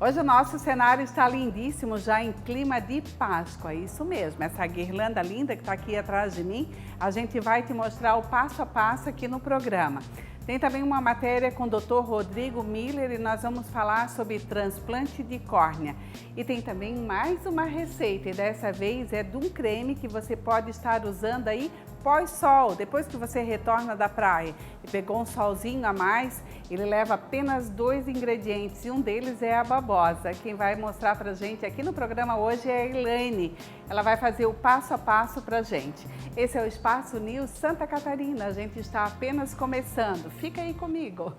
Hoje o nosso cenário está lindíssimo, já em clima de Páscoa, isso mesmo, essa guirlanda linda que está aqui atrás de mim, a gente vai te mostrar o passo a passo aqui no programa. Tem também uma matéria com o Dr. Rodrigo Miller e nós vamos falar sobre transplante de córnea. E tem também mais uma receita e dessa vez é de um creme que você pode estar usando aí pós-sol, depois que você retorna da praia e pegou um solzinho a mais, ele leva apenas 2 ingredientes e um deles é a babosa. Quem vai mostrar pra gente aqui no programa hoje é a Elaine. Ela vai fazer o passo a passo pra gente. Esse é o Espaço News Santa Catarina, a gente está apenas começando. Fica aí comigo.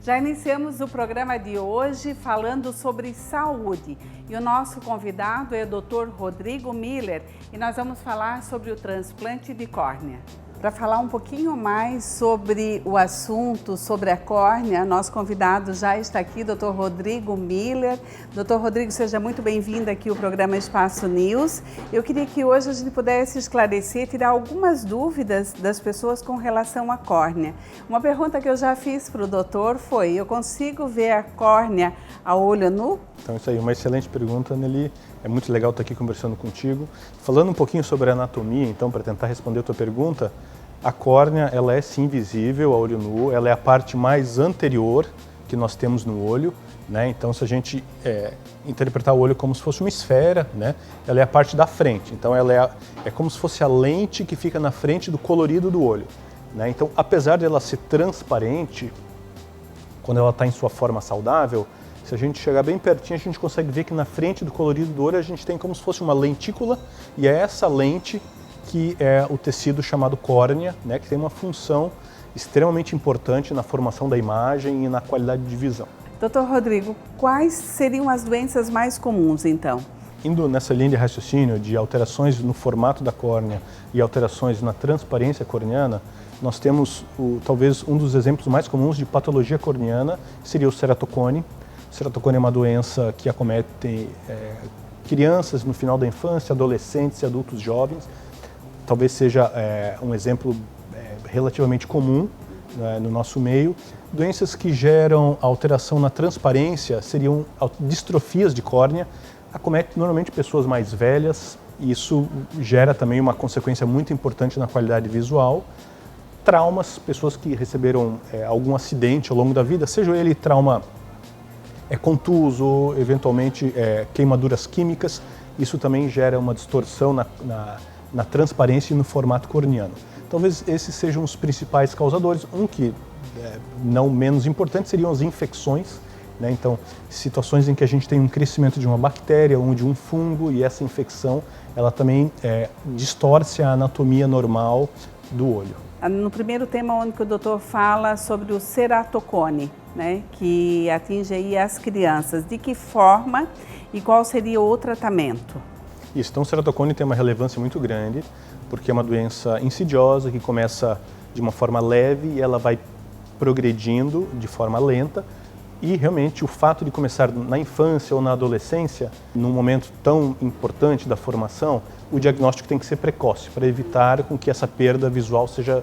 Já iniciamos o programa de hoje falando sobre saúde e o nosso convidado é o Dr. Rodrigo Miller e nós vamos falar sobre o transplante de córnea. Para falar um pouquinho mais sobre o assunto, sobre a córnea, nosso convidado já está aqui, Dr. Rodrigo Miller. Dr. Rodrigo, seja muito bem-vindo aqui ao programa Espaço News. Eu queria que hoje a gente pudesse esclarecer, tirar algumas dúvidas das pessoas com relação à córnea. Uma pergunta que eu já fiz para o doutor foi, eu consigo ver a córnea a olho nu? Então isso aí, uma excelente pergunta, Nelly. É muito legal estar aqui conversando contigo. Falando um pouquinho sobre a anatomia, então, para tentar responder a tua pergunta, a córnea, ela é sim visível a olho nu, ela é a parte mais anterior que nós temos no olho, né? Então, se a gente interpretar o olho como se fosse uma esfera, né? Ela é a parte da frente, então ela é como se fosse a lente que fica na frente do colorido do olho, né? Então, apesar de ela ser transparente, quando ela está em sua forma saudável, se a gente chegar bem pertinho, a gente consegue ver que na frente do colorido do olho a gente tem como se fosse uma lentícula e é essa lente que é o tecido chamado córnea, né, que tem uma função extremamente importante na formação da imagem e na qualidade de visão. Dr. Rodrigo, quais seriam as doenças mais comuns então? Indo nessa linha de raciocínio de alterações no formato da córnea e alterações na transparência corneana, nós temos talvez um dos exemplos mais comuns de patologia corneana, seria o ceratocone. O ceratocone é uma doença que acomete crianças no final da infância, adolescentes e adultos jovens. Talvez seja um exemplo relativamente comum, né, no nosso meio. Doenças que geram alteração na transparência seriam distrofias de córnea. Acomete normalmente pessoas mais velhas e isso gera também uma consequência muito importante na qualidade visual. Traumas, pessoas que receberam algum acidente ao longo da vida, seja ele trauma contuso, eventualmente queimaduras químicas, isso também gera uma distorção na transparência e no formato corneano. Talvez esses sejam os principais causadores. Um que não menos importante seriam as infecções, né? Então, situações em que a gente tem um crescimento de uma bactéria ou de um fungo e essa infecção, ela também distorce a anatomia normal do olho. No primeiro tema, onde que o doutor fala sobre o ceratocone, né, que atinge aí as crianças, de que forma e qual seria o tratamento? Isso, então o ceratocone tem uma relevância muito grande, porque é uma doença insidiosa que começa de uma forma leve e ela vai progredindo de forma lenta e realmente o fato de começar na infância ou na adolescência, num momento tão importante da formação, o diagnóstico tem que ser precoce para evitar com que essa perda visual seja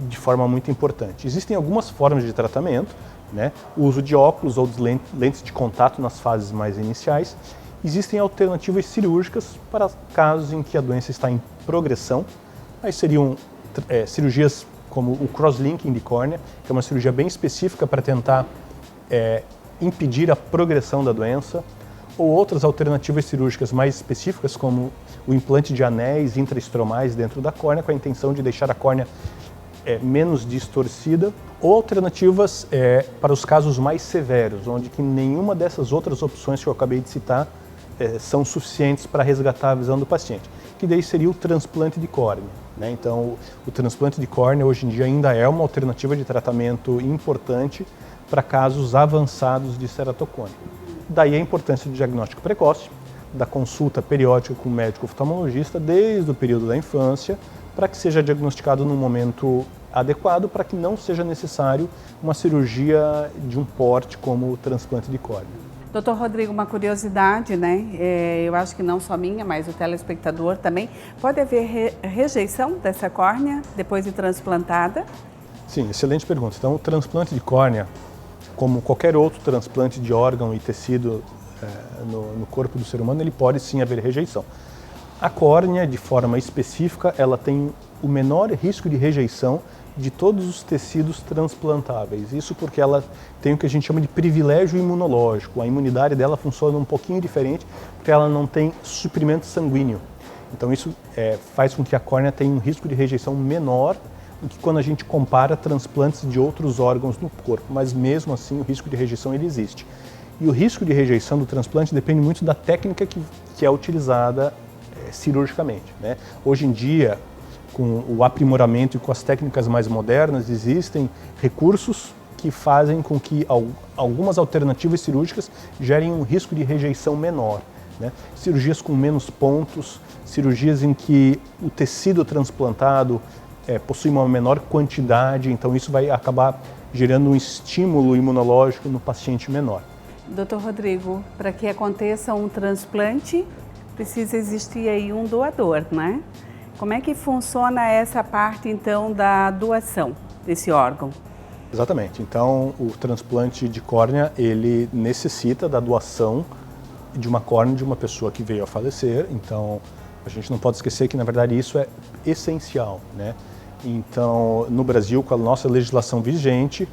de forma muito importante. Existem algumas formas de tratamento, né? O uso de óculos ou de lentes de contato nas fases mais iniciais. Existem alternativas cirúrgicas para casos em que a doença está em progressão. Aí seriam cirurgias como o crosslinking de córnea, que é uma cirurgia bem específica para tentar impedir a progressão da doença, ou outras alternativas cirúrgicas mais específicas, como o implante de anéis intraestromais dentro da córnea, com a intenção de deixar a córnea menos distorcida, ou alternativas para os casos mais severos, onde que nenhuma dessas outras opções que eu acabei de citar são suficientes para resgatar a visão do paciente, que daí seria o transplante de córnea, né? Então, o transplante de córnea hoje em dia ainda é uma alternativa de tratamento importante para casos avançados de ceratocone. Daí a importância do diagnóstico precoce, da consulta periódica com o médico oftalmologista desde o período da infância, para que seja diagnosticado no momento adequado, para que não seja necessário uma cirurgia de um porte como o transplante de córnea. Doutor Rodrigo, uma curiosidade, né? Eu acho que não só minha, mas o telespectador também. Pode haver rejeição dessa córnea depois de transplantada? Sim, excelente pergunta. Então, o transplante de córnea, como qualquer outro transplante de órgão e tecido no corpo do ser humano, ele pode sim haver rejeição. A córnea, de forma específica, ela tem o menor risco de rejeição de todos os tecidos transplantáveis. Isso porque ela tem o que a gente chama de privilégio imunológico. A imunidade dela funciona um pouquinho diferente, porque ela não tem suprimento sanguíneo. Então isso faz com que a córnea tenha um risco de rejeição menor do que quando a gente compara transplantes de outros órgãos no corpo. Mas mesmo assim o risco de rejeição ele existe. E o risco de rejeição do transplante depende muito da técnica que é utilizada cirurgicamente, né? Hoje em dia, com o aprimoramento e com as técnicas mais modernas, existem recursos que fazem com que algumas alternativas cirúrgicas gerem um risco de rejeição menor, né? Cirurgias com menos pontos, cirurgias em que o tecido transplantado possui uma menor quantidade, então isso vai acabar gerando um estímulo imunológico no paciente menor. Dr. Rodrigo, para que aconteça um transplante, precisa existir aí um doador, né? Como é que funciona essa parte, então, da doação desse órgão? Exatamente. Então, o transplante de córnea, ele necessita da doação de uma córnea de uma pessoa que veio a falecer. Então, a gente não pode esquecer que, na verdade, isso é essencial, né? Então, no Brasil, com a nossa legislação vigente,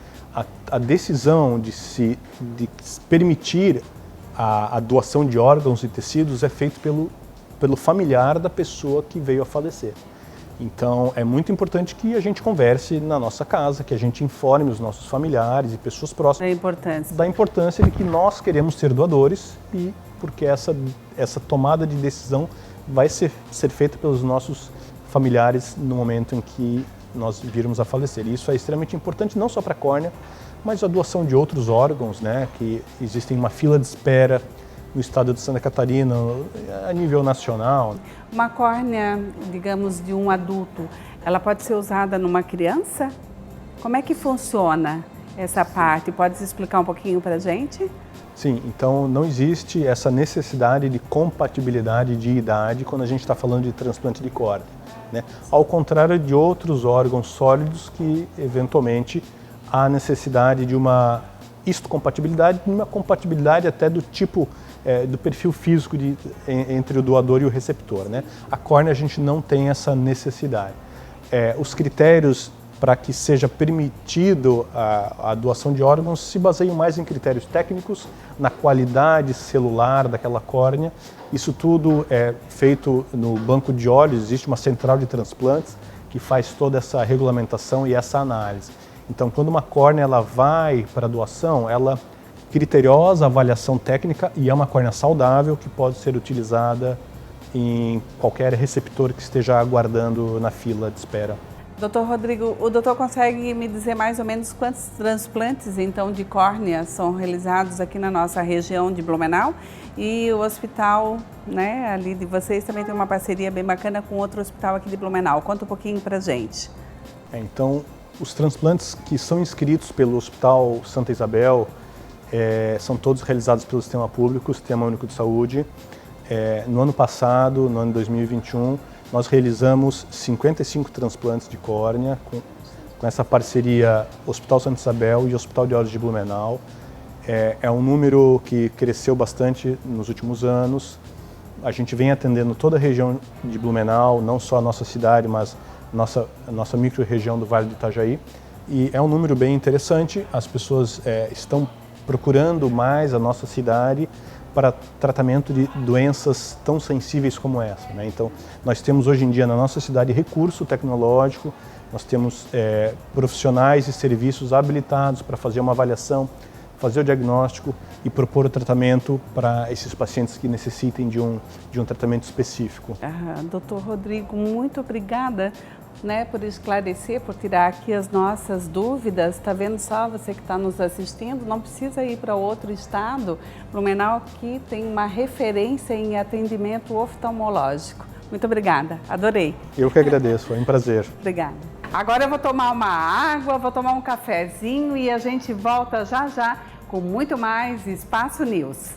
a decisão de permitir a doação de órgãos e tecidos é feita pelo familiar da pessoa que veio a falecer. Então, é muito importante que a gente converse na nossa casa, que a gente informe os nossos familiares e pessoas próximas da importância de que nós queremos ser doadores e porque essa tomada de decisão vai ser feita pelos nossos familiares no momento em que nós virmos a falecer. E isso é extremamente importante não só para a córnea, mas a doação de outros órgãos, né, que existem uma fila de espera no estado de Santa Catarina, a nível nacional. Uma córnea, digamos, de um adulto, ela pode ser usada numa criança? Como é que funciona essa parte? Pode se explicar um pouquinho para a gente? Sim, então não existe essa necessidade de compatibilidade de idade quando a gente está falando de transplante de córnea, né? Ao contrário de outros órgãos sólidos que, eventualmente, há necessidade de uma histocompatibilidade, uma compatibilidade até do tipo, do perfil físico entre o doador e o receptor, né? A córnea a gente não tem essa necessidade. Os critérios para que seja permitido a doação de órgãos se baseiam mais em critérios técnicos, na qualidade celular daquela córnea. Isso tudo é feito no banco de olhos, existe uma central de transplantes que faz toda essa regulamentação e essa análise. Então, quando uma córnea ela vai para a doação, ela criteriosa avaliação técnica e é uma córnea saudável que pode ser utilizada em qualquer receptor que esteja aguardando na fila de espera. Doutor Rodrigo, o doutor consegue me dizer mais ou menos quantos transplantes então de córnea são realizados aqui na nossa região de Blumenau? E o hospital, né, ali de vocês também tem uma parceria bem bacana com outro hospital aqui de Blumenau. Conta um pouquinho pra gente. Então, os transplantes que são inscritos pelo Hospital Santa Isabel são todos realizados pelo Sistema Público, o Sistema Único de Saúde. No ano passado, no ano 2021, nós realizamos 55 transplantes de córnea com essa parceria Hospital Santa Isabel e Hospital de Olhos de Blumenau. É um número que cresceu bastante nos últimos anos. A gente vem atendendo toda a região de Blumenau, não só a nossa cidade, mas a nossa micro-região do Vale do Itajaí. E é um número bem interessante, as pessoas estão procurando mais a nossa cidade para tratamento de doenças tão sensíveis como essa, né? Então, nós temos hoje em dia na nossa cidade recurso tecnológico, nós temos profissionais e serviços habilitados para fazer uma avaliação, fazer o diagnóstico e propor o tratamento para esses pacientes que necessitem de um tratamento específico. Doutor Rodrigo, muito obrigada, né, por esclarecer, por tirar aqui as nossas dúvidas. Está vendo só, você que está nos assistindo, não precisa ir para outro estado. Blumenau aqui tem uma referência em atendimento oftalmológico. Muito obrigada, adorei. Eu que agradeço, foi um prazer. Obrigada. Agora eu vou tomar uma água, vou tomar um cafezinho e a gente volta já já com muito mais Espaço News.